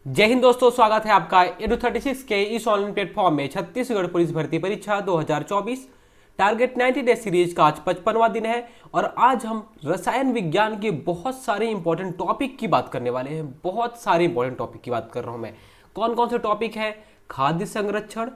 जय हिंद दोस्तों, स्वागत है आपका एडु 36 के इस ऑनलाइन प्लेटफॉर्म में। छत्तीसगढ़ पुलिस भर्ती परीक्षा 2024 टारगेट 90 डे सीरीज का आज 55वां दिन है और आज हम रसायन विज्ञान के बहुत सारे इंपॉर्टेंट टॉपिक की बात करने वाले हैं। बहुत सारे इंपॉर्टेंट टॉपिक की बात कर रहा हूं मैं। कौन कौन से टॉपिक है? खाद्य संरक्षण,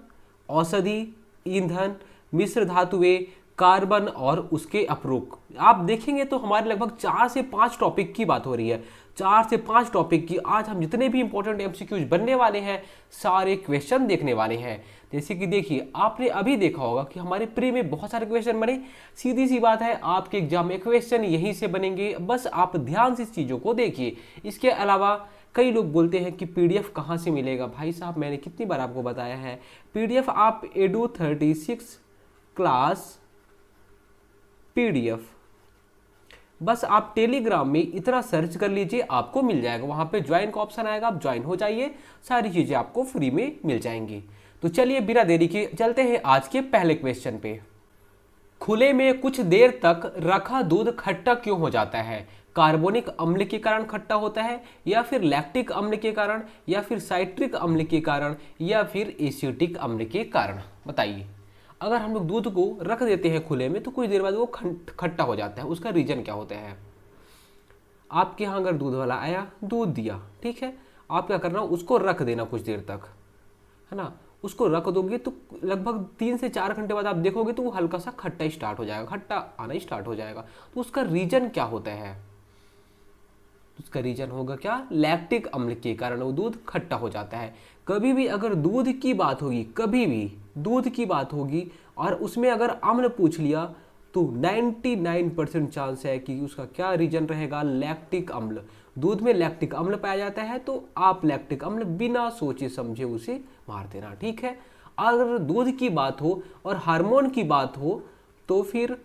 औषधि, ईंधन, मिश्र धातुएं, कार्बन और उसके अपरूप। आप देखेंगे तो हमारे लगभग 4 से 5 टॉपिक की बात हो रही है। 4 से 5 टॉपिक की आज हम जितने भी इंपॉर्टेंट एमसीक्यूज बनने वाले हैं सारे क्वेश्चन देखने वाले हैं। जैसे कि देखिए, आपने अभी देखा होगा कि हमारे प्री में बहुत सारे क्वेश्चन बने। सीधी सी बात है, आपके एग्जाम में क्वेश्चन यहीं से बनेंगे, बस आप ध्यान से इस चीज़ों को देखिए। इसके अलावा कई लोग बोलते हैं कि पीडीएफ कहाँ से मिलेगा। भाई साहब, मैंने कितनी बार आपको बताया है, पीडीएफ आप एडु 36 क्लास पीडीएफ बस आप टेलीग्राम में इतना सर्च कर लीजिए, आपको मिल जाएगा। वहां पे ज्वाइन का ऑप्शन आएगा, आप ज्वाइन हो जाइए, सारी चीजें आपको फ्री में मिल जाएंगी। तो चलिए बिना देरी के चलते हैं आज के पहले क्वेश्चन पे। खुले में कुछ देर तक रखा दूध खट्टा क्यों हो जाता है? कार्बोनिक अम्ल के कारण खट्टा होता है, या फिर लैक्टिक अम्ल के कारण, या फिर साइट्रिक अम्ल के कारण, या फिर एसिटिक अम्ल के कारण? बताइए। अगर हम लोग दूध को रख देते हैं खुले में तो कुछ देर बाद वो खट्टा हो जाता है, उसका रीजन क्या होता है? आपके यहाँ अगर दूध वाला आया, दूध दिया, ठीक है, आप क्या करना, उसको रख देना कुछ देर तक, है ना। उसको रख दोगे तो लगभग 3 से 4 घंटे बाद आप देखोगे तो वो हल्का सा खट्टा स्टार्ट हो जाएगा, खट्टा आना स्टार्ट हो जाएगा। तो उसका रीजन क्या होता है? उसका रीजन होगा क्या? लैक्टिक अम्ल के कारण वो दूध खट्टा हो जाता है। कभी भी अगर दूध की बात होगी, कभी भी दूध की बात होगी और उसमें अगर अम्ल पूछ लिया तो 99% चांस है कि उसका क्या रीजन रहेगा? लैक्टिक अम्ल। दूध में लैक्टिक अम्ल पाया जाता है तो आप लैक्टिक अम्ल बिना सोचे समझे उसे मार देना, ठीक है। अगर दूध की बात हो और हार्मोन की बात हो तो फिर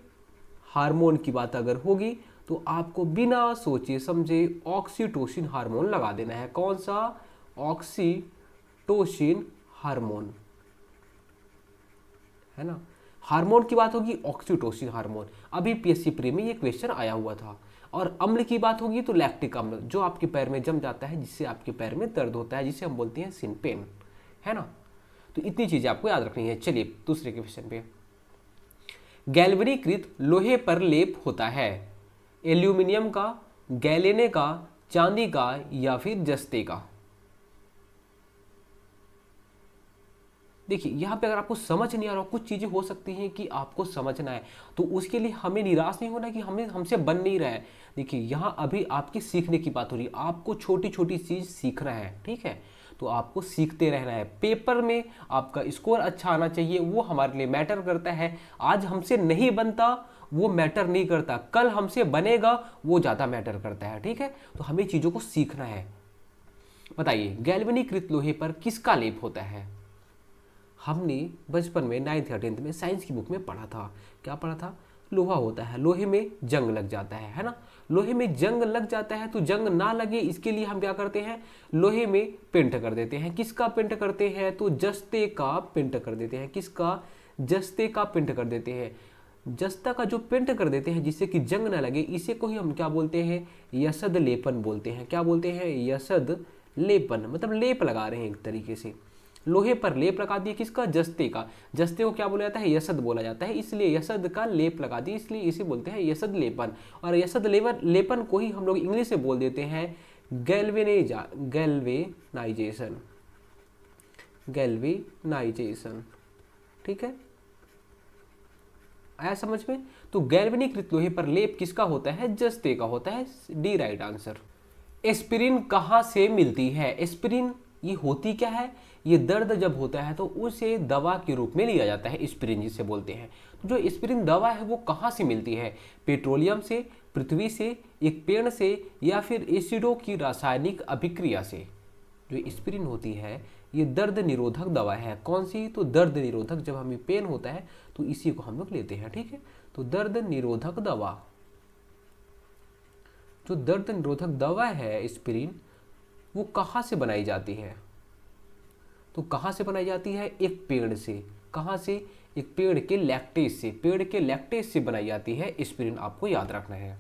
हार्मोन की बात अगर होगी तो आपको बिना सोचे समझे ऑक्सीटोसिन हार्मोन लगा देना है। कौन सा? ऑक्सीटोसिन हार्मोन, है ना। हार्मोन की बात होगी, ऑक्सीटोसिन हार्मोन। अभी पीएससी प्री में ये क्वेश्चन आया हुआ था। और अम्ल की बात होगी तो लैक्टिक अम्ल, जो आपके पैर में जम जाता है, जिससे आपके पैर में दर्द होता है, जिसे हम बोलते हैं सिन पेन, है ना। तो इतनी चीजें आपको याद रखनी है। चलिए दूसरे क्वेश्चन पे। गैल्वेनीकृत लोहे पर लेप होता है, एल्यूमिनियम का, गैलेने का, चांदी का, या फिर जस्ते का? देखिए, यहाँ पे अगर आपको समझ नहीं आ रहा, कुछ चीज़ें हो सकती हैं कि आपको समझना है, तो उसके लिए हमें निराश नहीं होना कि हमें हमसे बन नहीं रहा है। देखिए, यहाँ अभी आपकी सीखने की बात हो रही है, आपको छोटी छोटी चीज़ सीखना है, ठीक है। तो आपको सीखते रहना है। पेपर में आपका स्कोर अच्छा आना चाहिए, वो हमारे लिए मैटर करता है। आज हमसे नहीं बनता वो मैटर नहीं करता, कल हमसे बनेगा वो ज़्यादा मैटर करता है, ठीक है। तो हमें चीज़ों को सीखना है। बताइए, गैल्वेनीकृत लोहे पर किसका लेप होता है? हमने बचपन में 9th या 10th में साइंस की बुक में पढ़ा था। क्या पढ़ा था? लोहा होता है, लोहे में जंग लग जाता है ना। लोहे में जंग लग जाता है तो जंग ना लगे इसके लिए हम क्या करते हैं? लोहे में पेंट कर देते हैं। किसका पेंट करते हैं? तो जस्ते का पेंट कर देते हैं। किसका? जस्ते का पेंट कर देते हैं। जस्ता का जो पेंट कर देते हैं जिससे कि जंग ना लगे, इसे को ही हम क्या बोलते हैं? यसद लेपन बोलते हैं। क्या बोलते हैं? यसद लेपन, मतलब लेप लगा रहे हैं एक तरीके से। लोहे पर लेप लगा दिए, किसका? जस्ते का। जस्ते को क्या बोला जाता है? यसद बोला जाता है, इसलिए यसद का लेप लगा दिए, इसलिए इसे बोलते हैं यसद लेपन। और यसद लेपन को ही हम लोग इंग्लिश में बोल देते हैं गैल्वेनाइजेशन। गैल्वेनाइजेशन, ठीक है, आया समझ में? तो गैल्वेनीकृत लोहे पर लेप किसका होता है? जस्ते का होता है। D right answer. एस्पिरिन कहाँ से मिलती है? एस्पिरिन ये होती क्या है? ये दर्द जब होता है तो उसे दवा के रूप में लिया जाता है, एस्पिरिन जिसे बोलते हैं। तो जो एस्पिरिन दवा है वो कहाँ से मिलती है? पेट्रोलियम से, पृथ्वी से, एक पेड़ से, या फिर एसिडों की रासायनिक अभिक्रिया से? जो एस्पिरिन होती है ये दर्द निरोधक दवा है। कौन सी? तो दर्द निरोधक। जब हमें पेन होता है तो इसी को हम लोग लेते हैं, ठीक है। तो दर्द निरोधक दवा, जो दर्द निरोधक दवा है एस्पिरिन, वो कहाँ से बनाई जाती है? तो कहाँ से बनाई जाती है? एक पेड़ से। कहाँ से? एक पेड़ के लैक्टेस से। पेड़ के लैक्टेस से बनाई जाती है एस्पिरिन, आपको याद रखना है।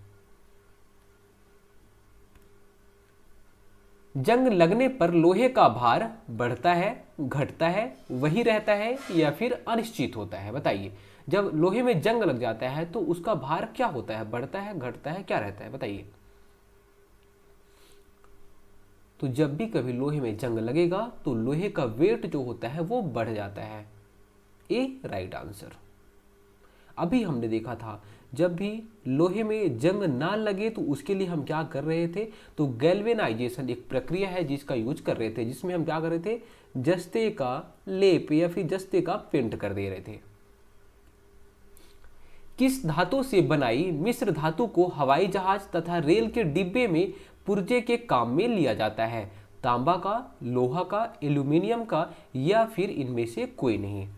जंग लगने पर लोहे का भार बढ़ता है, घटता है, वही रहता है या फिर अनिश्चित होता है? बताइए। जब लोहे में जंग लग जाता है तो उसका भार क्या होता है? बढ़ता है, घटता है, क्या रहता है? बताइए। तो जब भी कभी लोहे में जंग लगेगा तो लोहे का वेट जो होता है वो बढ़ जाता है। ए राइट आंसर। अभी हमने देखा था जब भी लोहे में जंग ना लगे तो उसके लिए हम क्या कर रहे थे? तो गैल्वेनाइजेशन एक प्रक्रिया है जिसका यूज कर रहे थे, जिसमें हम क्या कर रहे थे? जस्ते का लेप या फिर जस्ते का पेंट कर दे रहे थे। किस धातु से बनाई मिश्र धातु को हवाई जहाज तथा रेल के डिब्बे में पुर्जे के काम में लिया जाता है? तांबा का, लोहा का, एल्यूमिनियम का या फिर इनमें से कोई नहीं?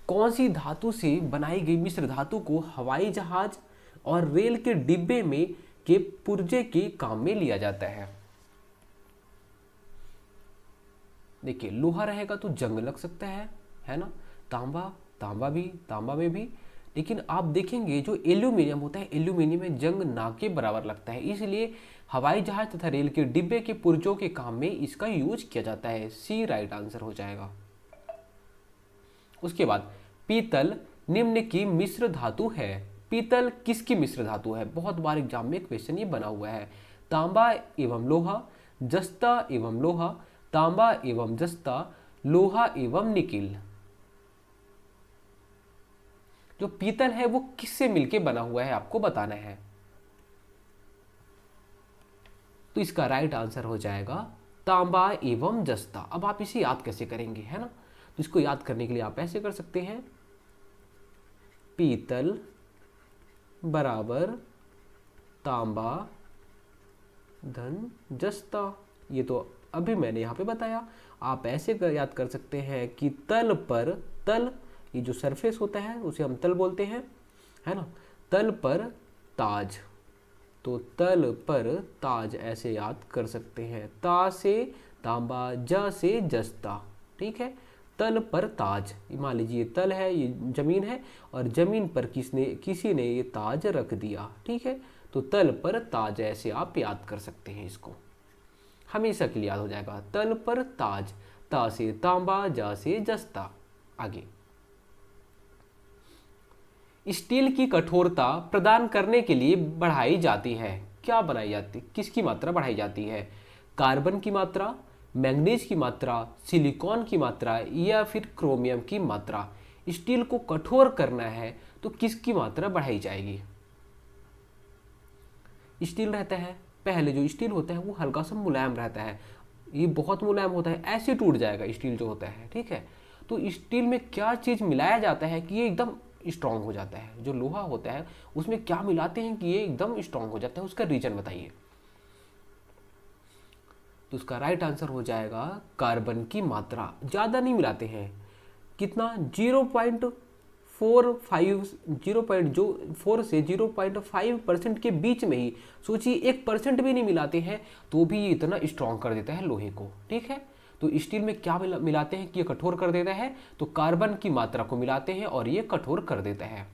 कौन सी धातु से बनाई गई मिश्र धातु को हवाई जहाज और रेल के डिब्बे में के पुर्जे के काम में लिया जाता है? देखिए, लोहा रहेगा तो जंग लग सकता है ना। तांबा में भी। लेकिन आप देखेंगे जो एल्यूमिनियम होता है, एल्यूमिनियम में जंग ना के बराबर लगता है, इसलिए हवाई जहाज तथा रेल के डिब्बे के पुर्जों के काम में इसका यूज किया जाता है। सी राइट आंसर हो जाएगा। उसके बाद पीतल निम्न की मिश्र धातु है। पीतल किसकी मिश्र धातु है? बहुत बार एग्जाम में क्वेश्चन ये बना हुआ है। तांबा एवं लोहा, जस्ता एवं लोहा, तांबा एवं जस्ता, लोहा एवं निकिल। जो पीतल है वो किससे मिलके बना हुआ है आपको बताना है। तो इसका राइट आंसर हो जाएगा तांबा एवं जस्ता। अब आप इसे याद कैसे करेंगे, है ना? तो इसको याद करने के लिए आप ऐसे कर सकते हैं, पीतल बराबर तांबा धन जस्ता। ये तो अभी मैंने यहाँ पे बताया। आप ऐसे याद कर सकते हैं कि तल पर, तल ये जो सरफेस होता है उसे हम तल बोलते हैं, है ना। तल पर ताज, तो तल पर ताज ऐसे याद कर सकते हैं। ता से तांबा, ज से जस्ता, ठीक है। तल पर ताज, मान लीजिए तल है, ये जमीन है और जमीन पर किसी ने ये ताज रख दिया, ठीक है। तो तल पर ताज ऐसे आप याद कर सकते हैं, इसको हमेशा के लिए याद हो जाएगा। तल पर ताज, ता से तांबा, जा से जस्ता। आगे, स्टील की कठोरता प्रदान करने के लिए बढ़ाई जाती है। क्या बनाई जाती, किसकी मात्रा बढ़ाई जाती है? कार्बन की मात्रा, मैंगनीज की मात्रा, सिलिकॉन की मात्रा या फिर क्रोमियम की मात्रा? स्टील को कठोर करना है तो किसकी मात्रा बढ़ाई जाएगी? स्टील रहता है, पहले जो स्टील होता है वो हल्का सा मुलायम रहता है, ये बहुत मुलायम होता है, ऐसे टूट जाएगा स्टील जो होता है, ठीक है। तो स्टील में क्या चीज़ मिलाया जाता है कि ये एकदम स्ट्रांग हो जाता है? जो लोहा होता है उसमें क्या मिलाते हैं कि ये एकदम स्ट्रांग हो जाता है? उसका रीजन बताइए। तो उसका राइट आंसर हो जाएगा कार्बन की मात्रा। ज़्यादा नहीं मिलाते हैं, कितना? 0.4 से 0.5% के बीच में ही। सोचिए 1% भी नहीं मिलाते हैं तो भी ये इतना स्ट्रांग कर देता है लोहे को, ठीक है। तो स्टील में क्या मिलाते हैं कि ये कठोर कर देता है? तो कार्बन की मात्रा को मिलाते हैं और ये कठोर कर देता है।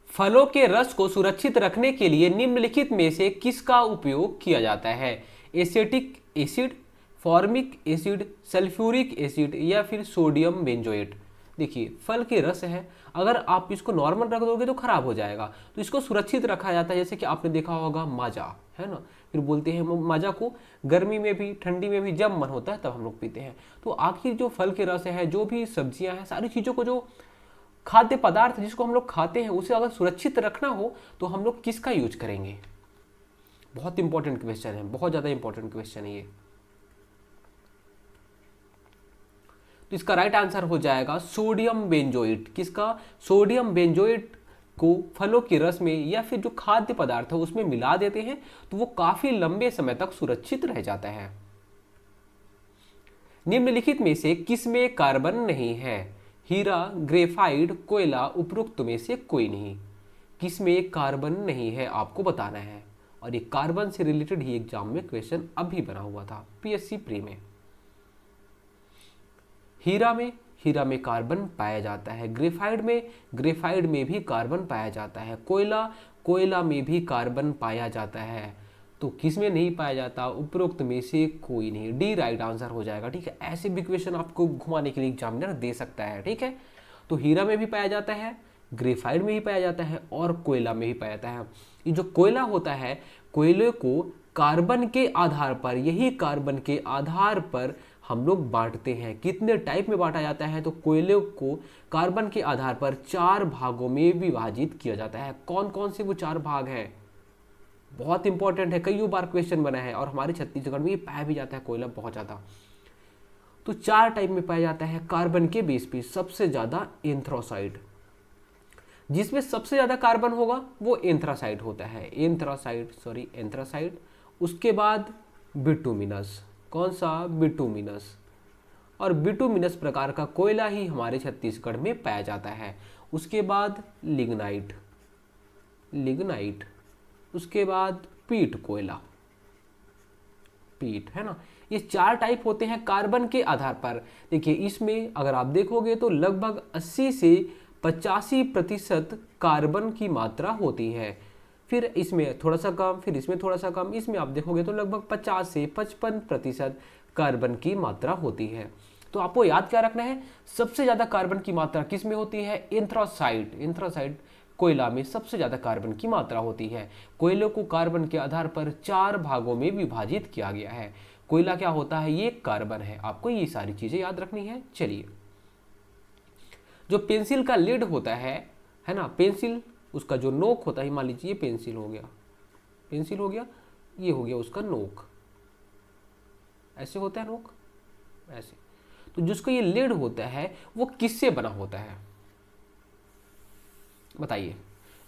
फलों के रस को सुरक्षित रखने के लिए निम्नलिखित में से किसका उपयोग किया जाता है? Acetic acid, formic acid, sulphuric acid या फिर सोडियम बेंजोएट? देखिए, फल के रस है, अगर आप इसको नॉर्मल रख दोगे तो खराब हो जाएगा, तो इसको सुरक्षित रखा जाता है। जैसे कि आपने देखा होगा माजा, है ना, फिर बोलते हैं माजा को गर्मी में भी ठंडी में भी जब मन होता है तब हम लोग पीते हैं। तो आखिर जो फल के रस है, जो भी सब्जियां हैं, सारी चीज़ों को, जो खाद्य पदार्थ जिसको हम लोग खाते हैं, उसे अगर सुरक्षित रखना हो तो हम लोग किसका यूज करेंगे? बहुत इंपॉर्टेंट क्वेश्चन है, बहुत ज़्यादा इंपॉर्टेंट क्वेश्चन है ये। तो इसका राइट आंसर हो जाएगा सोडियम बेंजोएट। किसका? सोडियम बेंजोएट को फलों के रस में या फिर जो खाद्य पदार्थ है उसमें मिला देते हैं तो वो काफी लंबे समय तक सुरक्षित रह जाता है। निम्नलिखित में से किसमें कार्बन नहीं है? हीरा, ग्रेफाइट, कोयला, उपरोक्त में से कोई नहीं। किसमें कार्बन नहीं है आपको बताना है, और ये कार्बन से रिलेटेड ही एग्जाम में क्वेश्चन अभी बना हुआ था पीएससी प्री में। हीरा में कार्बन पाया जाता है। ग्रेफाइट में भी कार्बन पाया जाता है। कोयला में भी कार्बन पाया जाता है। तो किस में नहीं पाया जाता, उपरोक्त में से कोई नहीं, डी राइट आंसर हो जाएगा। ठीक है, ऐसे भी क्वेश्चन आपको घुमाने के लिए एग्जामिनर दे सकता है। ठीक है, तो हीरा में भी पाया जाता है, ग्रेफाइट में भी पाया जाता है और कोयला में भी पाया जाता है। ये जो कोयला होता है, कोयले को कार्बन के आधार पर, यही कार्बन के आधार पर हम लोग बांटते हैं। कितने टाइप में बांटा जाता है, तो कोयले को कार्बन के आधार पर 4 भागों में विभाजित किया जाता है। कौन कौन से वो 4 भाग हैं, बहुत इंपॉर्टेंट है, कई बार क्वेश्चन बना है और हमारे छत्तीसगढ़ में ये पाया भी जाता है कोयला बहुत ज़्यादा। तो 4 टाइप में पाया जाता है कार्बन के बेस पे। सबसे ज़्यादा एंथ्रासाइड, जिसमें सबसे ज़्यादा कार्बन होगा वो एंथ्रासाइड होता है, एंथ्रासाइड। उसके बाद बिटुमिनस, कौन सा, बिटुमिनस। और बिटुमिनस प्रकार का कोयला ही हमारे छत्तीसगढ़ में पाया जाता है। उसके बाद लिग्नाइट, उसके बाद पीट कोयला, पीट, है ना। ये 4 टाइप होते हैं कार्बन के आधार पर। देखिए इसमें अगर आप देखोगे तो लगभग 80 से 85% कार्बन की मात्रा होती है। फिर इसमें थोड़ा सा कम, फिर इसमें थोड़ा सा कम, इसमें आप देखोगे तो लगभग 50 से 55% कार्बन की मात्रा होती है। तो आपको याद क्या रखना है, सबसे ज़्यादा कार्बन की मात्रा किस में होती है, एंथ्रासाइड कोयला में सबसे ज़्यादा कार्बन की मात्रा होती है। कोयले को कार्बन के आधार पर 4 भागों में विभाजित किया गया है। कोयला क्या होता है, ये कार्बन है। आपको ये सारी चीज़ें याद रखनी है। चलिए, जो पेंसिल का लीड होता है ना, पेंसिल उसका जो नोक होता है, मान लीजिए ये पेंसिल हो गया, ये हो गया उसका नोक, ऐसे होता है नोक, ऐसे। तो जिसका ये लीड होता है वो किससे बना होता है, बताइए।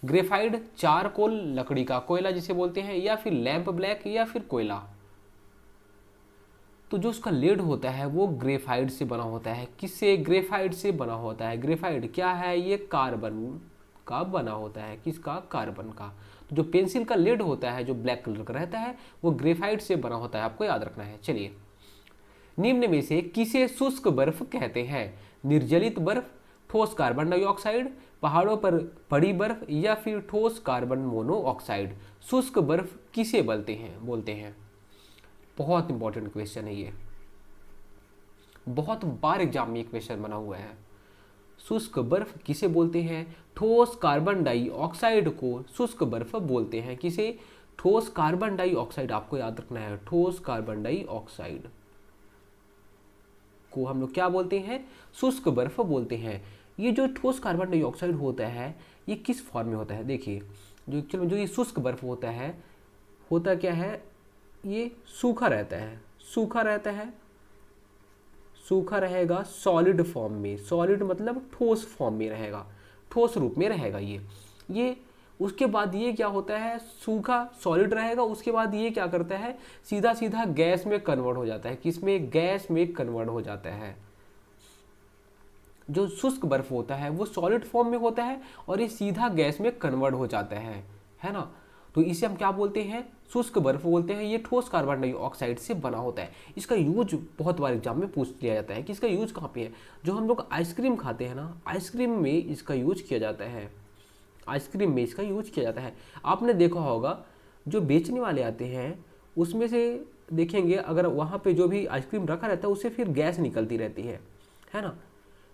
ग्रेफाइट, चारकोल, लकड़ी का कोयला जिसे बोलते हैं, या फिर लैंप ब्लैक, या फिर कोयला। तो जो उसका लीड होता है वो ग्रेफाइट से बना होता है। किससे, ग्रेफाइट से बना होता है। ग्रेफाइट क्या है, ये कार्बन का बना होता है, किसका, कार्बन का। तो जो पेंसिल का लीड होता है जो ब्लैक कलर का रहता है वो ग्रेफाइट से बना होता है, आपको याद रखना है। चलिए, निम्न में से किसे शुष्क बर्फ कहते हैं, निर्जलित बर्फ, ठोस कार्बन डाइऑक्साइड, पहाड़ों पर पड़ी बर्फ, या फिर ठोस कार्बन मोनोऑक्साइड। शुष्क बर्फ किसे बोलते हैं। बहुत इंपॉर्टेंट क्वेश्चन है ये, बहुत बार एग्जाम में ये क्वेश्चन बना हुआ है। शुष्क बर्फ किसे बोलते हैं, ठोस कार्बन डाइऑक्साइड को शुष्क बर्फ बोलते हैं। किसे, ठोस कार्बन डाइऑक्साइड, आपको याद रखना है, ठोस कार्बन डाइऑक्साइड को हम लोग क्या बोलते हैं, शुष्क बर्फ बोलते हैं। ये जो ठोस कार्बन डाइऑक्साइड होता है ये किस फॉर्म में होता है, देखिए जो एक्चुअल में जो ये शुष्क बर्फ होता है, होता क्या है, ये सूखा रहता है, सूखा रहेगा सॉलिड फॉर्म में, सॉलिड मतलब ठोस फॉर्म में रहेगा, ठोस रूप में रहेगा ये। उसके बाद ये क्या होता है, सूखा सॉलिड रहेगा, उसके बाद ये क्या करता है, सीधा सीधा गैस में कन्वर्ट हो जाता है। किसमें, गैस में कन्वर्ट हो जाता है। जो शुष्क बर्फ होता है वो सॉलिड फॉर्म में होता है और ये सीधा गैस में कन्वर्ट हो जाता है ना। तो इसे हम क्या बोलते हैं, शुष्क बर्फ बोलते हैं। ये ठोस कार्बन डाइऑक्साइड से बना होता है। इसका यूज बहुत बार एग्जाम में पूछ लिया जाता है कि इसका यूज कहाँ पे है। जो हम लोग आइसक्रीम खाते हैं ना, आइसक्रीम में इसका यूज किया जाता है, आइसक्रीम में इसका यूज किया जाता है। आपने देखा होगा जो बेचने वाले आते हैं उसमें से देखेंगे, अगर वहाँ पे जो भी आइसक्रीम रखा रहता है उससे फिर गैस निकलती रहती है ना।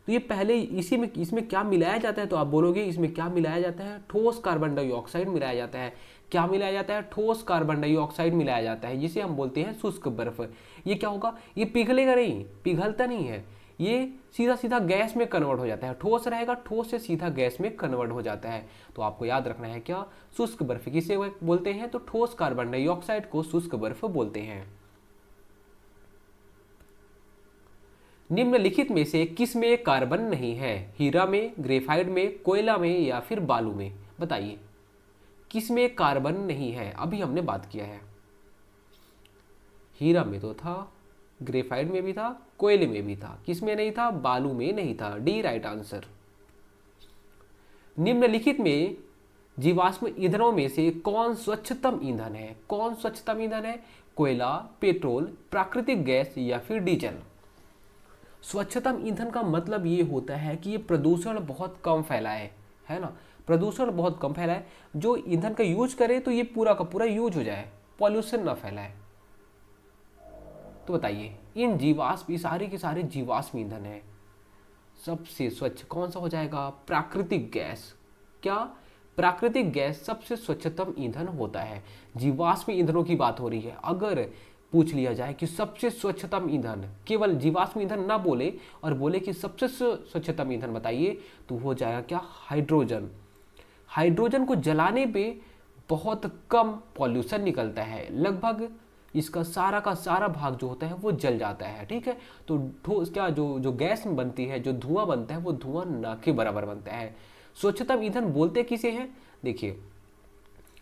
तो ये पहले इसमें क्या मिलाया जाता है, तो आप बोलोगे इसमें क्या मिलाया जाता है, ठोस कार्बन डाइऑक्साइड मिलाया जाता है। क्या मिलाया जाता है, ठोस कार्बन डाइऑक्साइड मिलाया जाता है, जिसे हम बोलते हैं शुष्क बर्फ। ये क्या होगा, ये पिघलेगा नहीं, पिघलता नहीं है, ये सीधा सीधा गैस में कन्वर्ट हो जाता है। ठोस रहेगा, ठोस से सीधा गैस में कन्वर्ट हो जाता है। तो आपको याद रखना है क्या, शुष्क बर्फ किसे बोलते हैं, तो ठोस कार्बन डाइऑक्साइड को शुष्क बर्फ बोलते हैं। निम्नलिखित में से किस में कार्बन नहीं है, हीरा में, ग्रेफाइट में, कोयला में, या फिर बालू में, बताइए। किस में कार्बन नहीं है, अभी हमने बात किया है, हीरा में तो था, ग्रेफाइट में भी था, कोयले में भी था, किस में नहीं था, बालू में नहीं था, डी राइट आंसर। निम्नलिखित में जीवाश्म ईंधनों में से कौन स्वच्छतम ईंधन है, कौन स्वच्छतम ईंधन है, कोयला, पेट्रोल, प्राकृतिक गैस, या फिर डीजल। स्वच्छतम ईंधन का मतलब ये होता है कि ये प्रदूषण बहुत कम फैलाए, है ना, प्रदूषण बहुत कम फैलाए। जो ईंधन का यूज करे तो ये पूरा का पूरा यूज हो जाए, पॉल्यूशन ना फैलाए। तो बताइए इन जीवाश्म, ये सारे के सारे जीवाश्म ईंधन है, सबसे स्वच्छ कौन सा हो जाएगा? प्राकृतिक गैस। क्या? प्राकृतिक गैस सबसे स्वच्छतम ईंधन होता है। जीवाश्म ईंधनों की बात हो रही है। अगर पूछ लिया जाए कि सबसे स्वच्छतम ईंधन, केवल जीवाश्म ईंधन ना बोले और बोले कि सबसे स्वच्छतम ईंधन बताइए, तो हो जाएगा क्या? हाइड्रोजन। हाइड्रोजन को जलाने पे बहुत कम पॉल्यूशन निकलता है, लगभग इसका सारा का सारा भाग जो होता है वो जल जाता है। ठीक है, तो ठोस क्या जो जो गैस बनती है, जो धुआं बनता है, वो धुआं ना के बराबर बनता है। स्वच्छतम ईंधन बोलते किसे हैं? देखिए,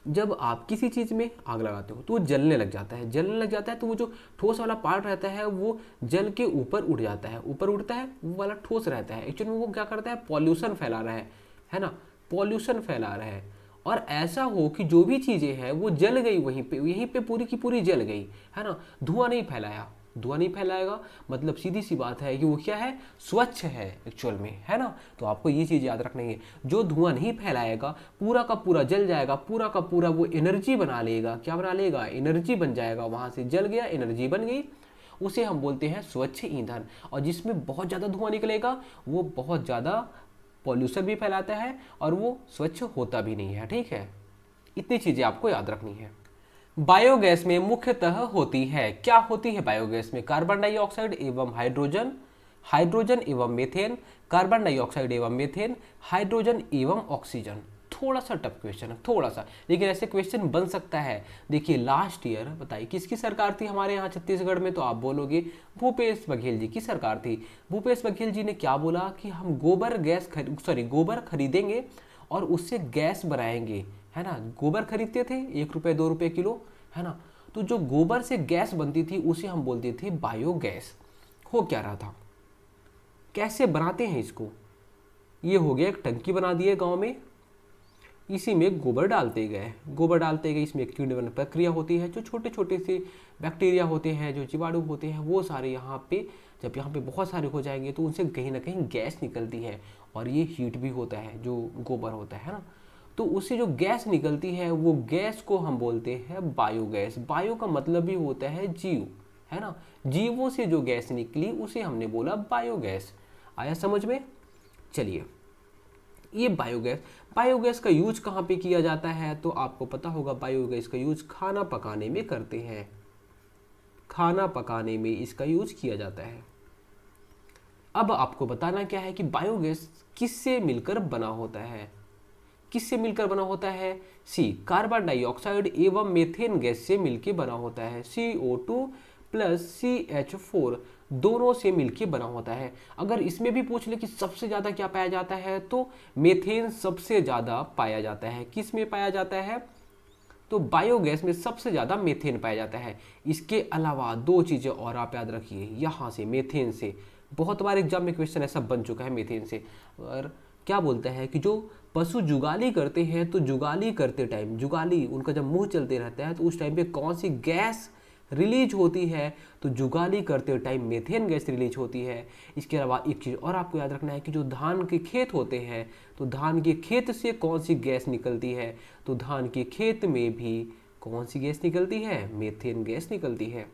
जब आप किसी चीज़ में आग लगाते हो तो वो जलने लग जाता है, जलने लग जाता है तो वो जो ठोस वाला पार्ट रहता है वो जल के ऊपर उड़ जाता है, ऊपर उड़ता है, वो वाला ठोस रहता है। एक्चुअली में वो क्या करता है? पॉल्यूशन फैला रहा है ना, पॉल्यूशन फैला रहा है। और ऐसा हो कि जो भी चीज़ें हैं वो जल गई वहीं पे, यहीं पे पूरी की पूरी जल गई, है ना, धुआं नहीं फैलाया। धुआं नहीं फैलाएगा मतलब सीधी सी बात है कि वो क्या है? स्वच्छ है एक्चुअल में, है ना। तो आपको ये चीज़ याद रखनी है, जो धुआं नहीं फैलाएगा पूरा का पूरा जल जाएगा, पूरा का पूरा वो एनर्जी बना लेगा। क्या बना लेगा? एनर्जी बन जाएगा, वहाँ से जल गया, एनर्जी बन गई, उसे हम बोलते हैं स्वच्छ ईंधन। और जिसमें बहुत ज़्यादा धुआं निकलेगा वो बहुत ज़्यादा पॉल्यूशन भी फैलाता है और वो स्वच्छ होता भी नहीं है। ठीक है, इतनी चीज़ें आपको याद रखनी है। बायोगैस में मुख्यतः होती है, क्या होती है बायोगैस में? कार्बन डाइऑक्साइड एवं हाइड्रोजन, हाइड्रोजन एवं मीथेन, कार्बन डाइऑक्साइड एवं मीथेन, हाइड्रोजन एवं ऑक्सीजन। थोड़ा सा टफ क्वेश्चन है, थोड़ा सा, लेकिन ऐसे क्वेश्चन बन सकता है। देखिए लास्ट ईयर बताइए किसकी सरकार थी हमारे यहाँ छत्तीसगढ़ में? तो आप बोलोगे भूपेश बघेल जी की सरकार थी। भूपेश बघेल जी ने क्या बोला कि हम गोबर खरीदेंगे और उससे गैस बनाएंगे, है ना। गोबर खरीदते थे 1 रुपये 2 रुपये किलो, है ना। तो जो गोबर से गैस बनती थी उसे हम बोलते थे बायोगैस। हो क्या रहा था, कैसे बनाते हैं इसको? ये हो गया, एक टंकी बना दिए गांव में, इसी में गोबर डालते गए, गोबर डालते गए, इसमें एक किण्वन प्रक्रिया होती है, जो छोटे छोटे से बैक्टीरिया होते हैं, जो जीवाणु होते हैं, वो सारे यहाँ पे, जब यहाँ पे बहुत सारे हो जाएंगे तो उनसे कहीं ना कहीं गैस निकलती है और ये हीट भी होता है, जो गोबर होता है ना। तो उससे जो गैस निकलती है वो गैस को हम बोलते हैं बायोगैस। बायो का मतलब भी होता है जीव, है ना। जीवों से जो गैस निकली उसे हमने बोला बायोगैस। आया समझ में? चलिए, ये बायोगैस, बायोगैस का यूज कहाँ पे किया जाता है? तो आपको पता होगा बायोगैस का यूज खाना पकाने में करते हैं, खाना पकाने में इसका यूज किया जाता है। अब आपको बताना क्या है कि बायोगैस किससे मिलकर बना होता है? किससे मिलकर बना होता है? सी, कार्बन डाइऑक्साइड एवं मीथेन गैस से मिलकर बना होता है। CO2 प्लस CH4 दोनों से मिलकर बना होता है। अगर इसमें भी पूछ ले कि सबसे ज़्यादा क्या पाया जाता है, तो मीथेन सबसे ज़्यादा पाया जाता है। किस में पाया जाता है? तो बायोगैस में सबसे ज़्यादा मीथेन पाया जाता है। इसके अलावा 2 चीज़ें और आप याद रखिए, यहाँ से मीथेन से बहुत बार एग्जाम में क्वेश्चन ऐसा बन चुका है मीथेन से। और क्या बोलता है कि जो पशु जुगाली करते हैं, तो जुगाली करते टाइम, जुगाली उनका जब मुंह चलते रहता है तो उस टाइम पे कौन सी गैस रिलीज होती है? तो जुगाली करते टाइम मीथेन गैस रिलीज होती है। इसके अलावा एक चीज़ और आपको याद रखना है कि जो धान के खेत होते हैं, तो धान के खेत से कौन सी गैस निकलती है? तो धान के खेत में भी कौन सी गैस निकलती है? मीथेन गैस निकलती है।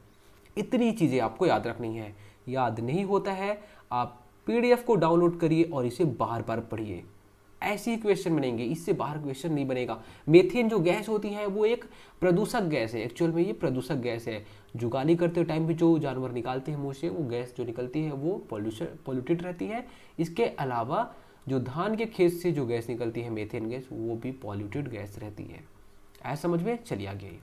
इतनी चीज़ें आपको याद रखनी है। याद नहीं होता है, आप PDF को डाउनलोड करिए और इसे बार बार पढ़िए, ऐसे ही क्वेश्चन बनेंगे, इससे बाहर क्वेश्चन नहीं बनेगा। मीथेन जो गैस होती है वो एक प्रदूषक गैस है, एक्चुअल में ये प्रदूषक गैस है। जुगाली करते टाइम भी जो जानवर निकालते हैं मुंह से, वो गैस जो निकलती है वो पॉल्यूटेड रहती है। इसके अलावा जो धान के खेत से जो गैस निकलती है मीथेन गैस, वो भी पॉल्यूटेड गैस रहती है। ऐसा समझ में? चलिए आगे।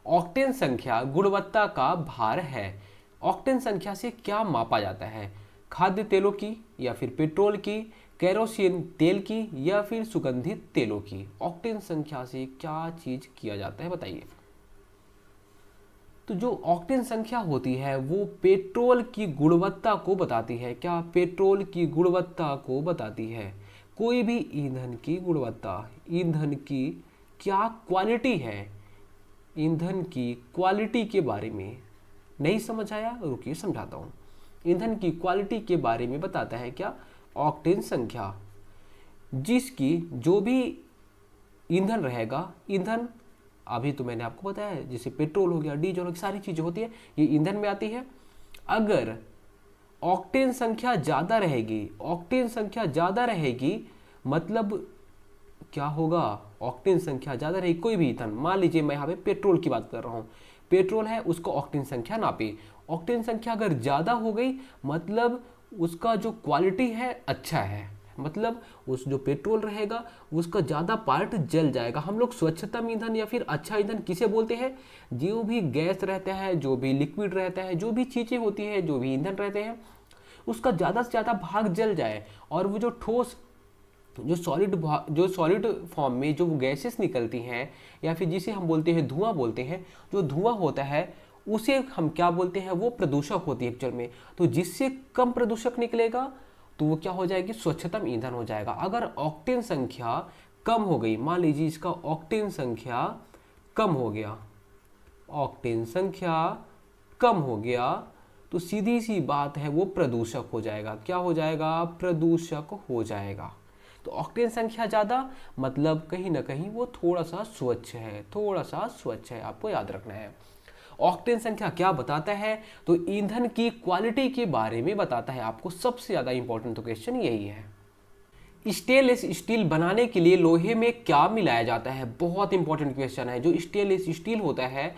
ऑक्टेन संख्या गुणवत्ता का भार है। ऑक्टेन संख्या से क्या मापा जाता है? खाद्य तेलों की, या फिर पेट्रोल की, केरोसिन तेल की, या फिर सुगंधित तेलों की? ऑक्टेन संख्या से क्या चीज किया जाता है बताइए। तो जो ऑक्टेन संख्या होती है वो पेट्रोल की गुणवत्ता को बताती है। क्या? पेट्रोल की गुणवत्ता को बताती है। कोई भी ईंधन की गुणवत्ता, ईंधन की क्या क्वालिटी है, ईंधन की क्वालिटी के बारे में नहीं समझ आया? रुकिए समझाता हूँ। ईंधन की क्वालिटी के बारे में बताता है क्या? ऑक्टेन संख्या, जिसकी जो भी ईंधन रहेगा, ईंधन अभी तो मैंने आपको बताया जैसे पेट्रोल हो गया, डीजल हो गया, सारी चीज़ें होती है ये ईंधन में आती है। अगर ऑक्टेन संख्या ज़्यादा रहेगी, ऑक्टेन संख्या ज़्यादा रहेगी मतलब क्या होगा, ऑक्टेन संख्या ज़्यादा रहेगी कोई भी ईंधन, मान लीजिए मैं यहाँ पे पेट्रोल की बात कर रहा हूँ, पेट्रोल है उसको ऑक्टेन संख्या नापी, ऑक्टेन संख्या अगर ज़्यादा हो गई मतलब उसका जो क्वालिटी है अच्छा है, मतलब उस जो पेट्रोल रहेगा उसका ज़्यादा पार्ट जल जाएगा। हम लोग स्वच्छतम ईंधन या फिर अच्छा ईंधन किसे बोलते हैं, जो भी गैस रहता है, जो भी लिक्विड रहता है, जो भी चीज़ें होती है, जो भी ईंधन रहते हैं उसका ज़्यादा से ज़्यादा भाग जल जाए और वो जो ठोस जो सॉलिड फॉर्म में जो गैसेस निकलती हैं या फिर जिसे हम बोलते हैं धुआं बोलते हैं, जो धुआं होता है उसे हम क्या बोलते हैं, वो प्रदूषक होती है एक्चुअल में। तो जिससे कम प्रदूषक निकलेगा तो वो क्या हो जाएगी, स्वच्छतम ईंधन हो जाएगा। अगर ऑक्टेन संख्या कम हो गई, मान लीजिए इसका ऑक्टेन संख्या कम हो गया, ऑक्टेन संख्या कम हो गया तो सीधी सी बात है वो प्रदूषक हो जाएगा। क्या हो जाएगा, प्रदूषक हो जाएगा। तो ऑक्टेन संख्या ज़्यादा मतलब कहीं ना कहीं वो थोड़ा सा स्वच्छ है, थोड़ा सा स्वच्छ है, आपको याद रखना है। ऑक्टेन संख्या क्या बताता है, तो ईंधन की क्वालिटी के बारे में बताता है आपको। सबसे ज़्यादा इंपॉर्टेंट तो क्वेश्चन यही है। स्टेनलेस स्टील बनाने के लिए लोहे में क्या मिलाया जाता है, बहुत इंपॉर्टेंट क्वेश्चन है। जो स्टेनलेस स्टील होता है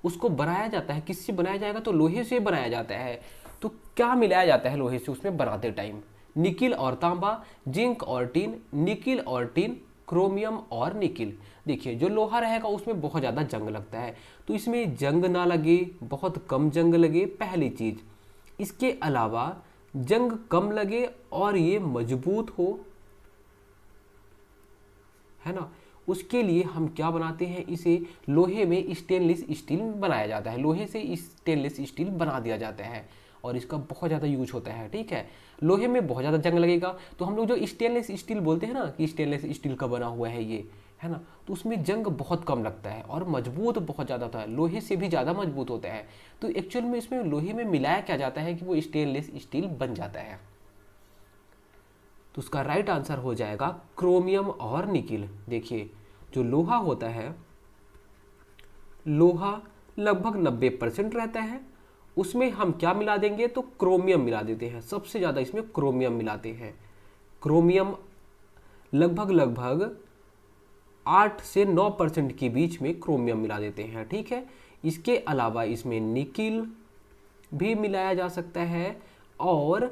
उसको बनाया जाता है, किससे बनाया जाएगा, तो लोहे से बनाया जाता है। तो क्या मिलाया जाता है लोहे से उसमें बनाते टाइम, निकिल और तांबा, जिंक और टीन, निकिल और टीन, क्रोमियम और निकिल। देखिए जो लोहा रहेगा उसमें बहुत ज़्यादा जंग लगता है, तो इसमें जंग ना लगे, बहुत कम जंग लगे, पहली चीज़। इसके अलावा जंग कम लगे और ये मजबूत हो, है ना, उसके लिए हम क्या बनाते हैं, इसे लोहे में स्टेनलेस स्टील बनाया जाता है, लोहे से स्टेनलेस स्टील बना दिया जाता है और इसका बहुत ज़्यादा यूज होता है। ठीक है, लोहे में बहुत ज़्यादा जंग लगेगा तो हम लोग जो स्टेनलेस स्टील बोलते हैं ना कि स्टेनलेस स्टील का बना हुआ है ये, है ना, तो उसमें जंग बहुत कम लगता है और मजबूत बहुत ज़्यादा होता है, लोहे से भी ज़्यादा मजबूत होता है। तो एक्चुअल में इसमें लोहे में मिलाया क्या जाता है कि वो स्टेनलेस स्टील बन जाता है। तो उसका राइट आंसर हो जाएगा क्रोमियम और निकिल। देखिए जो लोहा होता है, लोहा लगभग 90% रहता है, उसमें हम क्या मिला देंगे, तो क्रोमियम मिला देते हैं, सबसे ज़्यादा इसमें क्रोमियम मिलाते हैं। क्रोमियम लगभग 8 से 9% के बीच में क्रोमियम मिला देते हैं। ठीक है, इसके अलावा इसमें निकिल भी मिलाया जा सकता है और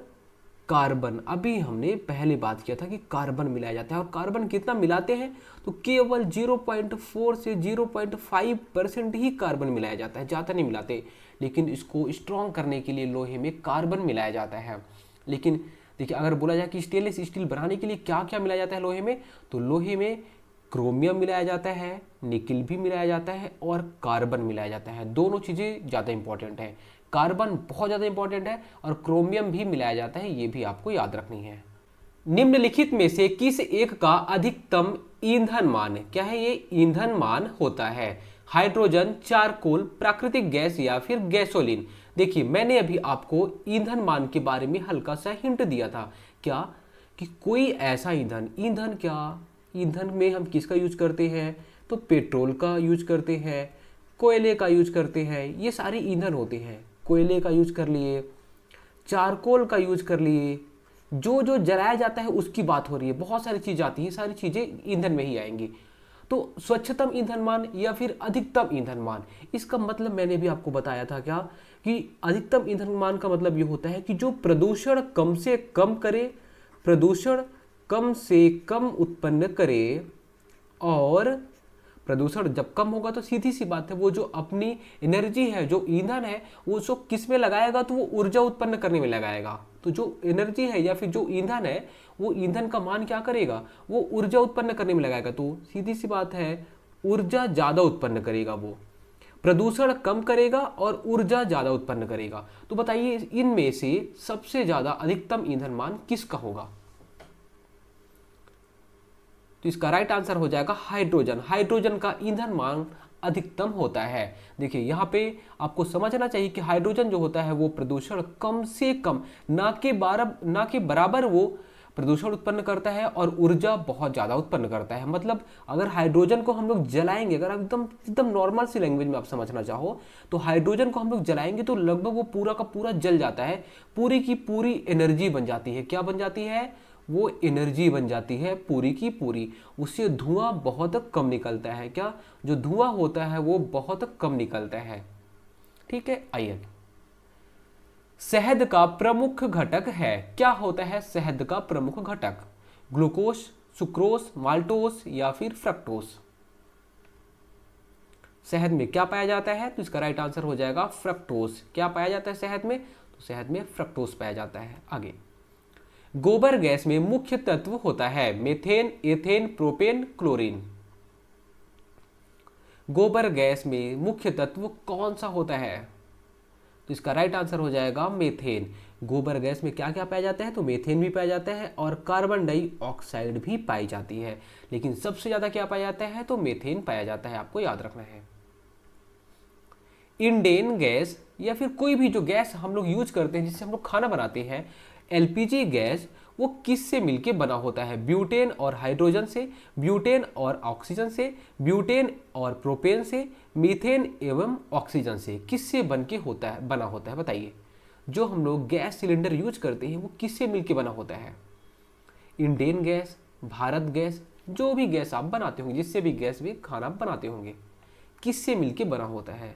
कार्बन, अभी हमने पहले बात किया था कि कार्बन मिलाया जाता है। और कार्बन कितना मिलाते हैं, तो केवल 0.4 से 0.5% ही कार्बन मिलाया जाता है, ज़्यादा नहीं मिलाते। लेकिन इसको स्ट्रॉन्ग करने के लिए लोहे में कार्बन मिलाया जाता है। लेकिन देखिए अगर बोला जाए कि स्टेनलेस स्टील बनाने के लिए क्या क्या मिलाया जाता है लोहे में, तो लोहे में क्रोमियम मिलाया जाता है, निकिल भी मिलाया जाता है और कार्बन मिलाया जाता है। दोनों चीज़ें ज़्यादा इंपॉर्टेंट है, कार्बन बहुत ज़्यादा इंपॉर्टेंट है और क्रोमियम भी मिलाया जाता है, ये भी आपको याद रखनी है। निम्नलिखित में से किस एक का अधिकतम ईंधन मान, क्या है ये, ईंधन मान होता है, हाइड्रोजन, चारकोल, प्राकृतिक गैस या फिर गैसोलीन। देखिए मैंने अभी आपको ईंधन मान के बारे में हल्का सा हिंट दिया था, क्या कि कोई ऐसा ईंधन, ईंधन क्या, ईंधन में हम किसका यूज करते हैं, तो पेट्रोल का यूज करते हैं, कोयले का यूज करते हैं, ये सारे ईंधन होते हैं। कोयले का यूज कर लिए, चारकोल का यूज कर लिए, जो जो जलाया जाता है उसकी बात हो रही है, बहुत सारी चीज़ आती है, सारी चीज़ें ईंधन में ही आएंगी। तो स्वच्छतम ईंधन मान या फिर अधिकतम ईंधन मान, इसका मतलब मैंने भी आपको बताया था क्या, कि अधिकतम ईंधन मान का मतलब ये होता है कि जो प्रदूषण कम से कम करे, प्रदूषण कम से कम उत्पन्न करे, और प्रदूषण जब कम होगा तो सीधी सी बात है वो जो अपनी एनर्जी है, जो ईंधन है, वो उसको किस में लगाएगा, तो वो ऊर्जा उत्पन्न करने में लगाएगा। तो जो एनर्जी है या फिर जो ईंधन है, वो ईंधन का मान क्या करेगा, वो ऊर्जा उत्पन्न करने में लगाएगा। तो सीधी सी बात है ऊर्जा ज़्यादा उत्पन्न करेगा, वो प्रदूषण कम करेगा और ऊर्जा ज़्यादा उत्पन्न करेगा। तो बताइए इनमें से सबसे ज़्यादा अधिकतम ईंधन मान किसका होगा, तो इसका राइट आंसर हो जाएगा हाइड्रोजन। हाइड्रोजन का ईंधन मान अधिकतम होता है। देखिए यहाँ पे आपको समझना चाहिए कि हाइड्रोजन जो होता है वो प्रदूषण कम से कम, ना के बराबर वो प्रदूषण उत्पन्न करता है और ऊर्जा बहुत ज़्यादा उत्पन्न करता है। मतलब अगर हाइड्रोजन को हम लोग जलाएंगे, अगर आप एकदम एकदम नॉर्मल सी लैंग्वेज में आप समझना चाहो तो हाइड्रोजन को हम लोग जलाएंगे तो लगभग वो पूरा का पूरा जल जाता है, पूरी की पूरी एनर्जी बन जाती है। क्या बन जाती है? वो एनर्जी बन जाती है पूरी की पूरी। उससे धुआं बहुत कम निकलता है। क्या? जो धुआं होता है वो बहुत कम निकलता है। ठीक है, आइए। शहद का प्रमुख घटक है। क्या होता है शहद का प्रमुख घटक? ग्लूकोज, सुक्रोज, माल्टोज या फिर फ्रक्टोज? शहद में क्या पाया जाता है? तो इसका राइट आंसर हो जाएगा फ्रक्टोज। क्या पाया जाता है शहद में? तो शहद में फ्रक्टोज पाया जाता है। आगे, गोबर गैस में मुख्य तत्व होता है मीथेन, एथेन, प्रोपेन, क्लोरीन। गोबर गैस में मुख्य तत्व कौन सा होता है? तो इसका राइट आंसर हो जाएगा मीथेन। गोबर गैस में क्या क्या पाया जाता है? तो मीथेन भी पाया जाता है और कार्बन डाइऑक्साइड भी पाई जाती है, लेकिन सबसे ज्यादा क्या पाया जाता है? तो मीथेन पाया जाता है। आपको याद रखना है। इंडेन गैस या फिर कोई भी जो गैस हम लोग यूज करते हैं जिससे हम लोग खाना बनाते हैं, एलपीजी गैस, वो किससे मिलके बना होता है? ब्यूटेन और हाइड्रोजन से, ब्यूटेन और ऑक्सीजन से, ब्यूटेन और प्रोपेन से, मीथेन एवं ऑक्सीजन से? किससे बन के होता है, बना होता है? बताइए। जो हम लोग गैस सिलेंडर यूज करते हैं वो किससे मिलके बना होता है? इंडेन गैस, भारत गैस, जो भी गैस आप बनाते होंगे, जिससे भी गैस भी खाना बनाते होंगे, किससे मिलके बना होता है?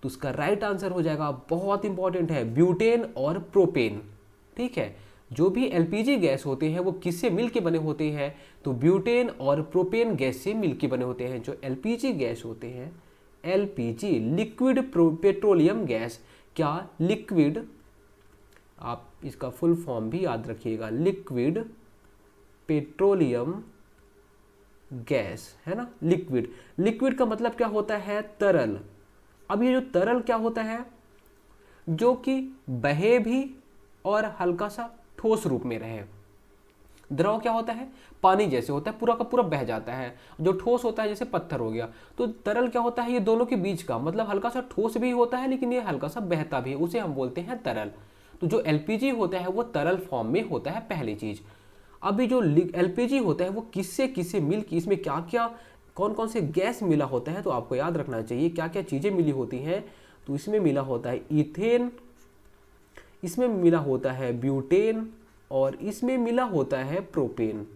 तो उसका राइट आंसर हो जाएगा, बहुत इंपॉर्टेंट है, ब्यूटेन और प्रोपेन। ठीक है, जो भी एलपीजी गैस होते हैं वो किससे मिलके बने होते हैं? तो ब्यूटेन और प्रोपेन गैस से मिलके बने होते हैं। जो एलपीजी गैस होते हैं, एलपीजी लिक्विड पेट्रोलियम गैस। क्या? लिक्विड, आप इसका फुल फॉर्म भी याद रखिएगा, लिक्विड पेट्रोलियम गैस, है ना। लिक्विड, लिक्विड का मतलब क्या होता है? तरल। अब ये जो तरल क्या होता है? जो कि बहे भी और हल्का सा ठोस रूप में रहे। द्रव क्या होता है? पानी जैसे होता है, पूरा का पूरा बह जाता है। जो ठोस होता है जैसे पत्थर हो गया। तो तरल क्या होता है? ये दोनों के बीच का, मतलब हल्का सा ठोस भी होता है लेकिन ये हल्का सा बहता भी है, उसे हम बोलते हैं तरल। तो जो एलपीजी होता है वो तरल फॉर्म में होता है, पहली चीज। अभी जो एलपीजी होता है वो किससे किससे मिल के, इसमें क्या क्या कौन कौन से गैस मिला होता है? तो आपको याद रखना चाहिए क्या क्या चीजें मिली होती हैं। तो इसमें मिला होता है इथेन, इसमें मिला होता है ब्यूटेन और इसमें मिला होता है प्रोपेन।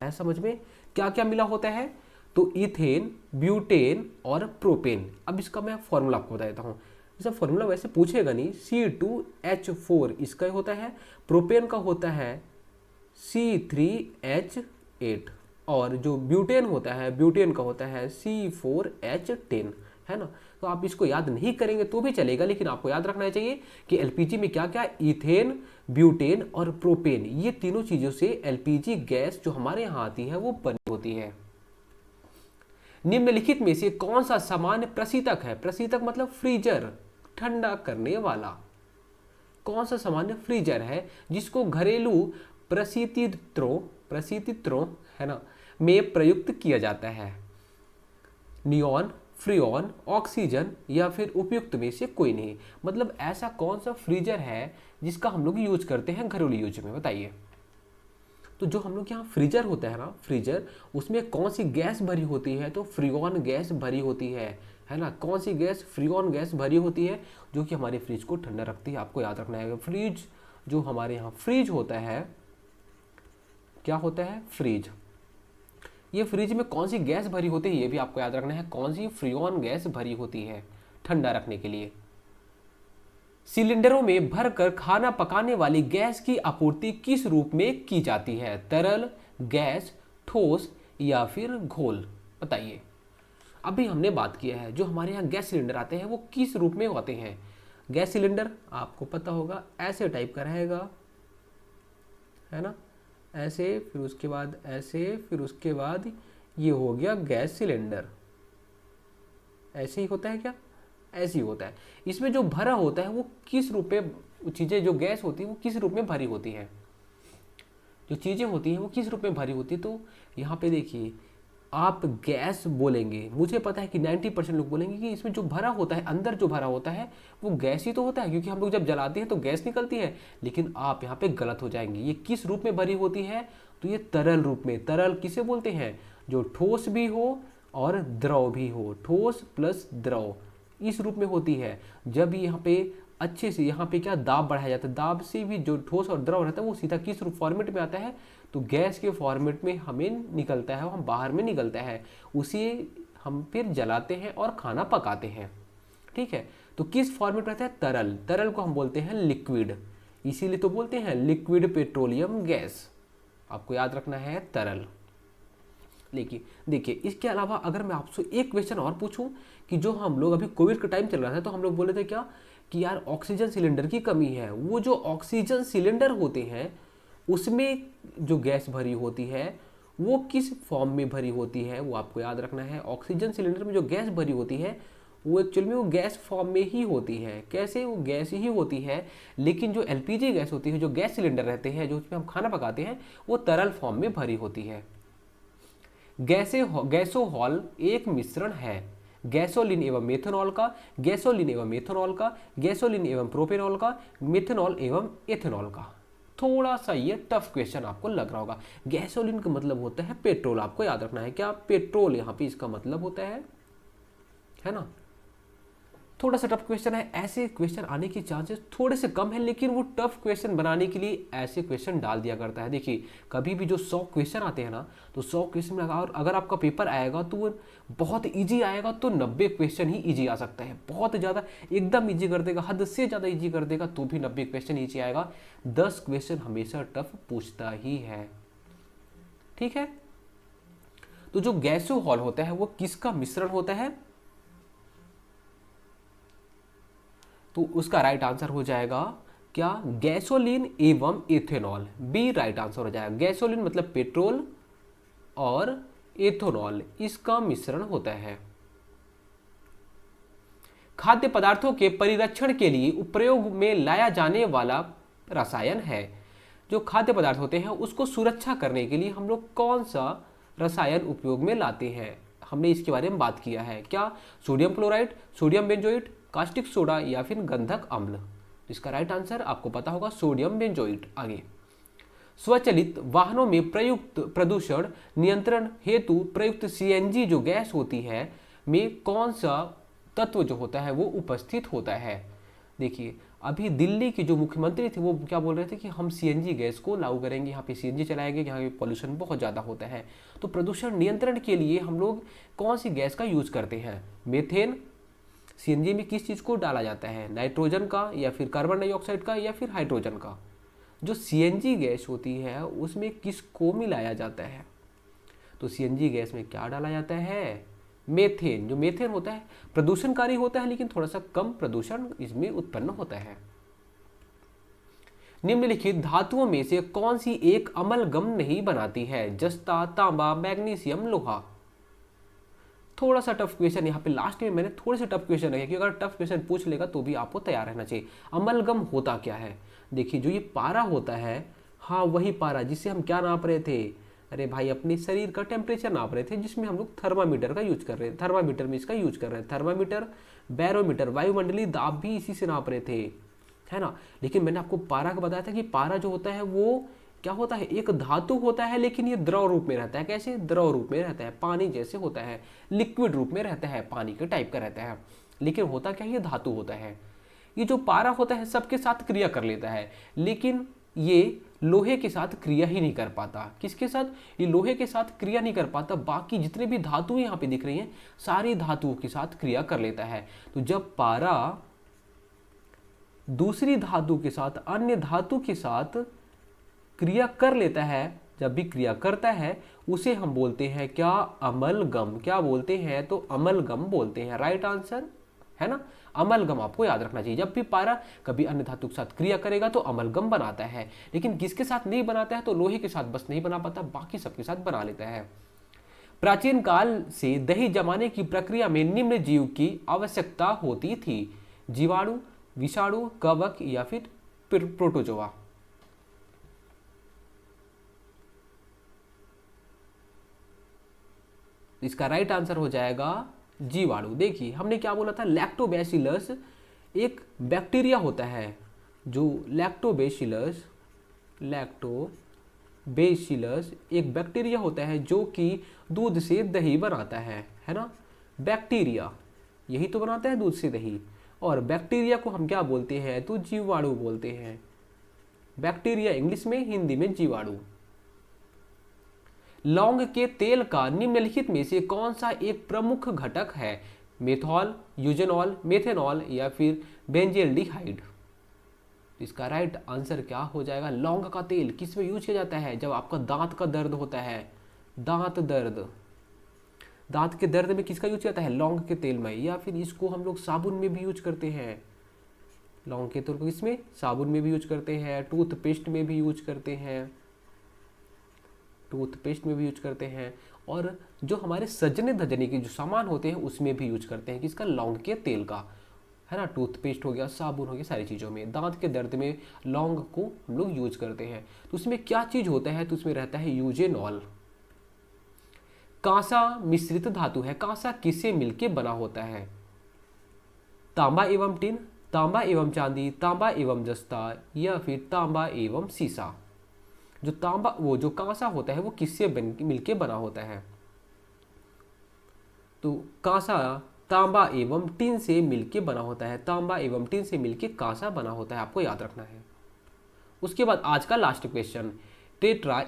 है समझ में? क्या क्या मिला होता है? तो इथेन, ब्यूटेन और प्रोपेन। अब इसका मैं फॉर्मूला आपको बता देता हूं। इसका फॉर्मूला वैसे पूछेगा नहीं, C2H4 इसका होता है, प्रोपेन का होता है C3H8 और जो ब्यूटेन होता है, ब्यूटेन का होता है C4H10, है ना। तो आप इसको याद नहीं करेंगे तो भी चलेगा, लेकिन आपको याद रखना चाहिए कि एलपीजी में क्या क्या, इथेन, ब्यूटेन और प्रोपेन, ये तीनों चीजों से एलपीजी गैस जो हमारे यहाँ आती है वो बनी होती है। निम्नलिखित में से कौन सा सामान्य प्रशीतक है? प्रशीतक मतलब फ्रीजर, ठंडा करने वाला। कौन सा सामान्य फ्रीजर है जिसको घरेलू प्रशीतित्रों है ना में प्रयुक्त किया जाता है? नियॉन, फ्रियॉन, ऑक्सीजन या फिर उपयुक्त में से कोई नहीं। मतलब ऐसा कौन सा फ्रीजर है जिसका हम लोग यूज करते हैं घरेलू यूज में? बताइए। तो जो हम लोग यहाँ फ्रीजर होता है ना, फ्रीजर, उसमें कौन सी गैस भरी होती है? तो फ्रियॉन गैस भरी होती है ना। कौन सी गैस? फ्रियॉन गैस भरी होती है, जो कि हमारे फ्रिज को ठंडा रखती है। आपको याद रखना है, फ्रिज जो हमारे यहाँ फ्रिज होता है, क्या होता है? फ्रिज। ये फ्रिज में कौन सी गैस भरी होती है ये भी आपको याद रखना है, कौन सी? फ्रियॉन गैस भरी होती है ठंडा रखने के लिए। सिलेंडरों में भरकर खाना पकाने वाली गैस की आपूर्ति किस रूप में की जाती है? तरल, गैस, ठोस या फिर घोल? बताइए। अभी हमने बात किया है जो हमारे यहाँ गैस सिलेंडर आते हैं वो किस रूप में होते हैं। गैस सिलेंडर आपको पता होगा ऐसे टाइप का रहेगा, है ना, ऐसे, फिर उसके बाद ऐसे, फिर उसके बाद ये हो गया गैस सिलेंडर। ऐसे ही होता है क्या? ऐसे ही होता है। इसमें जो भरा होता है वो किस रूप में, चीजें जो गैस होती है वो किस रूप में भरी होती है? जो चीजें होती हैं वो किस रूप में भरी होती है? तो यहाँ पे देखिए, आप गैस बोलेंगे, मुझे पता है कि 90% लोग बोलेंगे कि इसमें जो भरा होता है, अंदर जो भरा होता है वो गैस ही तो होता है, क्योंकि हम लोग जब जलाते हैं तो गैस निकलती है। लेकिन आप यहाँ पे गलत हो जाएंगे। ये किस रूप में भरी होती है? तो ये तरल रूप में। तरल किसे बोलते हैं? जो ठोस भी हो और द्रव भी हो, ठोस प्लस द्रव, इस रूप में होती है। जब यहाँ पे अच्छे से यहाँ पे क्या दाब बढ़ाया जाता है, दाब से भी जो ठोस और द्रव रहता है वो सीधा किस रूप फॉर्मेट में आता है? तो गैस के फॉर्मेट में हमें निकलता है, हम बाहर में निकलता है, उसे हम फिर जलाते हैं और खाना पकाते हैं। ठीक है, तो किस फॉर्मेट रहता है? तरल। तरल को हम बोलते हैं लिक्विड, इसीलिए तो बोलते हैं लिक्विड पेट्रोलियम गैस। आपको याद रखना है तरल। लेकिन देखिए, इसके अलावा अगर मैं आपसे एक क्वेश्चन और पूछूं कि जो हम लोग अभी कोविड का टाइम चल रहा था तो हम लोग बोले थे क्या कि यार ऑक्सीजन सिलेंडर की कमी है। वो जो ऑक्सीजन सिलेंडर होते हैं उसमें जो गैस भरी होती है वो किस फॉर्म में भरी होती है? वो आपको याद रखना है। ऑक्सीजन सिलेंडर में जो गैस भरी होती है वो एक्चुअल में वो गैस फॉर्म में ही होती है। कैसे? वो गैस ही होती है, लेकिन जो एलपीजी गैस होती है, जो गैस सिलेंडर रहते हैं, जो उसमें हम खाना पकाते हैं, वो तरल फॉर्म में भरी होती है। गैसोहॉल एक मिश्रण है गैसोलीन एवं मेथनॉल का, गैसोलीन एवं मेथनॉल का, गैसोलीन एवं प्रोपेनॉल का, मेथनॉल एवं एथेनॉल का। थोड़ा सा ये टफ क्वेश्चन आपको लग रहा होगा। गैसोलीन का मतलब होता है पेट्रोल, आपको याद रखना है क्या? पेट्रोल यहाँ पे इसका मतलब होता है ना। थोड़ा सा टफ क्वेश्चन है, ऐसे क्वेश्चन आने के चांसेस थोड़े से कम है, लेकिन वो टफ क्वेश्चन बनाने के लिए ऐसे क्वेश्चन डाल दिया करता है। देखिए, कभी भी जो 100 क्वेश्चन आते हैं ना, तो 100 क्वेश्चन में अगर आपका पेपर आएगा तो वो बहुत इजी आएगा तो 90 क्वेश्चन ही इजी आ सकता है। बहुत ज़्यादा एकदम इजी कर देगा, हद से ज़्यादा इजी कर देगा तो भी 90 क्वेश्चन इजी आएगा। 10 क्वेश्चन हमेशा टफ पूछता ही है। ठीक है, तो जो गैसोहॉल होता है वो किसका मिश्रण होता है? तो उसका राइट आंसर हो जाएगा क्या? गैसोलीन एवं इथेनॉल। बी राइट आंसर हो जाएगा। गैसोलीन मतलब पेट्रोल और एथेनॉल इसका मिश्रण होता है। खाद्य पदार्थों के परिरक्षण के लिए उपयोग में लाया जाने वाला रसायन है। जो खाद्य पदार्थ होते हैं उसको सुरक्षा करने के लिए हम लोग कौन सा रसायन उपयोग में लाते हैं? हमने इसके बारे में बात किया है। क्या? Sodium chloride, sodium benzoate, caustic soda या फिर गंधक अम्ल। इसका राइट आंसर आपको पता होगा सोडियम बेंजोइट। आगे, स्वचालित वाहनों में प्रयुक्त प्रदूषण नियंत्रण हेतु प्रयुक्त सीएनजी जो गैस होती है में कौन सा तत्व जो होता है वो उपस्थित होता है? देखिए, अभी दिल्ली के जो मुख्यमंत्री थे वो क्या बोल रहे थे कि हम सीएनजी गैस को लागू करेंगे, यहाँ पे सीएनजी चलाएंगे, यहाँ पे पॉल्यूशन बहुत ज़्यादा होता है। तो प्रदूषण नियंत्रण के लिए हम लोग कौन सी गैस का यूज करते हैं? मेथेन। सीएनजी में किस चीज़ को डाला जाता है? नाइट्रोजन का या फिर कार्बन डाइऑक्साइड का या फिर हाइड्रोजन का? जो सीएनजी गैस होती है उसमें किसको मिलाया जाता है? तो सीएनजी गैस में क्या डाला जाता है? मेथेन। जो मेथेन होता है प्रदूषणकारी होता है, लेकिन थोड़ा सा कम प्रदूषण इसमें उत्पन्न होता है। निम्नलिखित धातुओं में से कौन सी एक अमलगम नहीं बनाती है? जस्ता, तांबा, मैग्नीशियम, लोहा। थोड़ा सा टफ क्वेश्चन यहाँ पे लास्ट में मैंने थोड़े से टफ क्वेश्चन रखे, क्योंकि अगर टफ क्वेश्चन पूछ लेगा तो भी आपको तैयार रहना चाहिए। अमलगम होता क्या है? देखिए, जो ये पारा होता है, हाँ वही पारा जिससे हम क्या नाप रहे थे? अरे भाई, अपने शरीर का टेम्परेचर नाप रहे थे, जिसमें हम लोग थर्मामीटर का यूज कर रहे थे। थर्मामीटर में इसका यूज कर रहे हैं। थर्मामीटर, बैरोमीटर, वायुमंडलीय दाब भी इसी से नाप रहे थे, है ना। लेकिन मैंने आपको पारा का बताया था कि पारा जो होता है वो क्या होता है? एक धातु होता है, लेकिन ये द्रव रूप में रहता है। कैसे? द्रव रूप में रहता है, पानी जैसे होता है, लिक्विड रूप में रहता है, पानी के टाइप का रहता है। लेकिन होता क्या है? ये धातु होता है। ये जो पारा होता है सबके साथ क्रिया कर लेता है, लेकिन ये लोहे के साथ क्रिया ही नहीं कर पाता। किसके साथ? ये लोहे के साथ क्रिया नहीं कर पाता। बाकी जितने भी धातुएं यहाँ पे दिख रही हैं सारी धातुओं के साथ क्रिया कर लेता है। तो जब पारा दूसरी धातु के साथ, अन्य धातु के साथ क्रिया कर लेता है, जब भी क्रिया करता है उसे हम बोलते हैं क्या? अमलगम। क्या बोलते हैं? तो अमलगम बोलते हैं। राइट आंसर है ना, अमलगम। आपको याद रखना चाहिए, जब भी पारा कभी अन्य धातु के साथ क्रिया करेगा तो अमलगम बनाता है। लेकिन किसके साथ नहीं बनाता है? तो लोहे के साथ बस नहीं बना पाता, बाकी सबके साथ बना लेता है। प्राचीन काल से दही जमाने की प्रक्रिया में निम्न जीव की आवश्यकता होती थी? जीवाणु, विषाणु, कवक या फिर प्रोटोजोआ। तो इसका राइट आंसर हो जाएगा जीवाणु। देखिए हमने क्या बोला था, लैक्टोबैसिलस एक बैक्टीरिया होता है, जो लैक्टोबैसिलस एक बैक्टीरिया होता है जो कि दूध से दही बनाता है ना। बैक्टीरिया यही तो बनाता है दूध से दही, और बैक्टीरिया को हम क्या बोलते हैं, तो जीवाणु बोलते हैं। बैक्टीरिया इंग्लिश में, हिंदी में जीवाणु। लौंग के तेल का निम्नलिखित में से कौन सा एक प्रमुख घटक है, मेथॉल, यूजेनॉल, मेथेनॉल या फिर बेंजेल्डिहाइड। इसका राइट आंसर क्या हो जाएगा, लौंग का तेल किस में यूज किया जाता है, जब आपका दांत का दर्द होता है, दांत के दर्द में किसका यूज किया जाता है, लौंग के तेल में, या फिर इसको हम लोग साबुन में भी यूज करते हैं। लौंग के तेल को इसमें साबुन में भी यूज करते हैं, टूथपेस्ट में भी यूज करते हैं, और जो हमारे सजने धजने के जो सामान होते हैं उसमें भी यूज करते हैं किसका, लौंग के तेल का, है ना। टूथपेस्ट हो गया, साबुन हो गया, सारी चीज़ों में दांत के दर्द में लौंग को हम लोग यूज करते हैं। तो उसमें क्या चीज़ होता है, तो उसमें रहता है यूजेनॉल। कांसा मिश्रित धातु है, कांसा किससे मिलके बना होता है, तांबा एवं टिन, तांबा एवं चांदी, तांबा एवं जस्ता या फिर तांबा एवं सीसा। जो कांसा होता है वो किससे मिलके बना होता है, तो कांसा तांबा एवं टिन से मिलके बना होता है, तांबा एवं टिन से मिलके कांसा बना होता है, आपको याद रखना है। उसके बाद आज का last question, tetra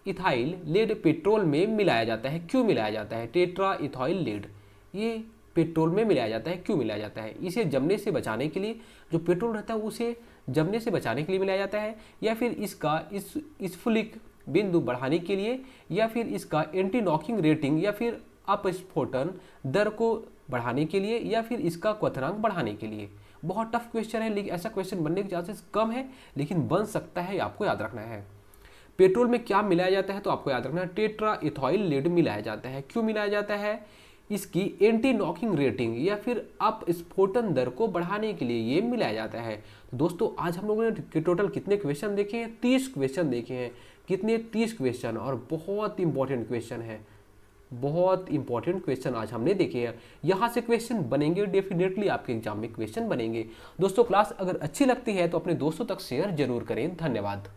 ethyl lead petrol में मिलाया जाता है, क्यों मिलाया जाता है, टेट्रा इथाइल लेड ये पेट्रोल में मिलाया जाता है, क्यों मिलाया जाता है, इसे जमने से बचाने के लिए, जो पेट्रोल रहता है उसे जमने से बचाने के लिए मिलाया जाता है, या फिर इसका स्फुलिक बिंदु बढ़ाने के लिए, या फिर इसका एंटी नॉकिंग रेटिंग या फिर अपस्फोटन दर को बढ़ाने के लिए, या फिर इसका क्वथनांक बढ़ाने के लिए। बहुत टफ क्वेश्चन है, लेकिन ऐसा क्वेश्चन बनने के चांसेस कम है, लेकिन बन सकता है, आपको याद रखना है। पेट्रोल में क्या मिलाया जाता है, तो आपको याद रखना है टेट्रा इथाइल लेड मिलाया जाता है, क्यों मिलाया जाता है, इसकी एंटी नॉकिंग रेटिंग या फिर अपस्फोटन दर को बढ़ाने के लिए ये मिलाया जाता है। तो दोस्तों आज हम लोगों ने टोटल कितने क्वेश्चन देखे हैं, 30 क्वेश्चन देखे हैं। कितने, 30 क्वेश्चन, और बहुत इंपॉर्टेंट क्वेश्चन है, बहुत इंपॉर्टेंट क्वेश्चन आज हमने देखे हैं। यहाँ से क्वेश्चन बनेंगे, डेफिनेटली आपके एग्जाम में क्वेश्चन बनेंगे। दोस्तों क्लास अगर अच्छी लगती है तो अपने दोस्तों तक शेयर जरूर करें। धन्यवाद।